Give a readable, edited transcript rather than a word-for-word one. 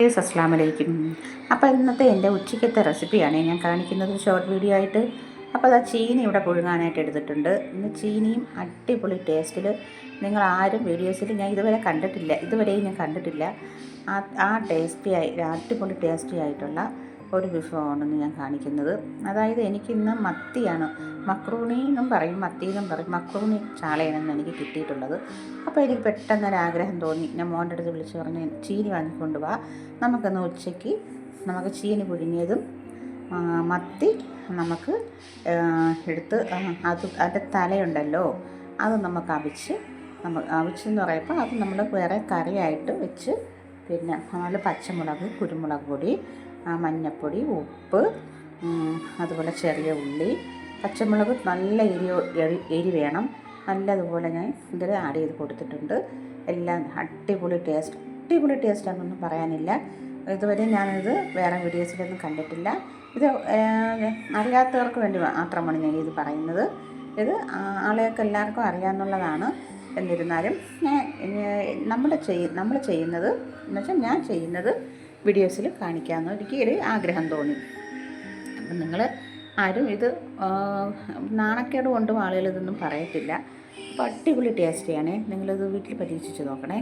അസ്സലാമു അലൈക്കും. അപ്പോൾ ഇന്നത്തെ എൻ്റെ ഉച്ചയ്ക്കത്തെ റെസിപ്പിയാണ് ഞാൻ കാണിക്കുന്നത്, ഷോർട്ട് വീഡിയോ ആയിട്ട്. അപ്പോൾ അതാ ചീനി ഇവിടെ പുഴുങ്ങാനായിട്ട് എടുത്തിട്ടുണ്ട്. ഇന്ന് ചീനിയും അടിപൊളി ടേസ്റ്റിൽ, നിങ്ങൾ ആരും വീഡിയോസിൽ ഞാൻ ഇതുവരെയും ഞാൻ കണ്ടിട്ടില്ല. ആ അടിപൊളി ടേസ്റ്റി ആയിട്ടുള്ള ഒരു വിഭവമാണെന്ന് ഞാൻ കാണിക്കുന്നത്. അതായത് എനിക്കിന്ന് മത്തിയാണ്, മക്രൂണി എന്നും പറയും, മത്തി എന്നും പറയും, മക്രൂണി ചാളയാണെന്ന് എനിക്ക് കിട്ടിയിട്ടുള്ളത്. അപ്പോൾ എനിക്ക് പെട്ടെന്നൊരാഗ്രഹം തോന്നി. ഞാൻ മോൻ്റെ അടുത്ത് വിളിച്ച് പറഞ്ഞ് ചീനി വാങ്ങിക്കൊണ്ട് വാ, നമുക്കൊന്ന് ഉച്ചയ്ക്ക് നമുക്ക് ചീനി പുഴുങ്ങിയതും മത്തി നമുക്ക് എടുത്ത് അതിൻ്റെ തലയുണ്ടല്ലോ അത് നമുക്ക് അവിച്ചെന്ന് പറയുമ്പോൾ അത് നമ്മൾ വേറെ കറിയായിട്ട് വെച്ച്, പിന്നെ നമ്മൾ പച്ചമുളക്, കുരുമുളക് പൊടി, മഞ്ഞൾപ്പൊടി, ഉപ്പ്, അതുപോലെ ചെറിയ ഉള്ളി, പച്ചമുളക് നല്ല എരി വേണം, നല്ലതുപോലെ ഞാൻ ഇതിൽ ആഡ് ചെയ്ത് കൊടുത്തിട്ടുണ്ട്. എല്ലാം അടിപൊളി ടേസ്റ്റാണെന്നൊന്നും പറയാനില്ല. ഇതുവരെ ഞാനിത് വേറെ വീഡിയോസിലൊന്നും കണ്ടിട്ടില്ല. ഇത് അറിയാത്തവർക്ക് വേണ്ടി മാത്രമാണ് ഞാൻ ഇത് പറയുന്നത്. ഇത് ആളുകൾക്ക് എല്ലാവർക്കും അറിയാമെന്നുള്ളതാണ്. എന്നിരുന്നാലും നമ്മൾ ചെയ്യുന്നത് എന്നുവെച്ചാൽ ഞാൻ ചെയ്യുന്നത് വീഡിയോസിൽ കാണിക്കാമെന്ന് ഒരു ആഗ്രഹം തോന്നി. അപ്പം നിങ്ങൾ ആരും ഇത് നാണക്കേട് കൊണ്ടും ആളുകൾ ഇതൊന്നും പറയത്തില്ല. അപ്പോൾ അടിപൊളി ടേസ്റ്റിയാണ്. നിങ്ങളിത് വീട്ടിൽ പരീക്ഷിച്ച് നോക്കണേ.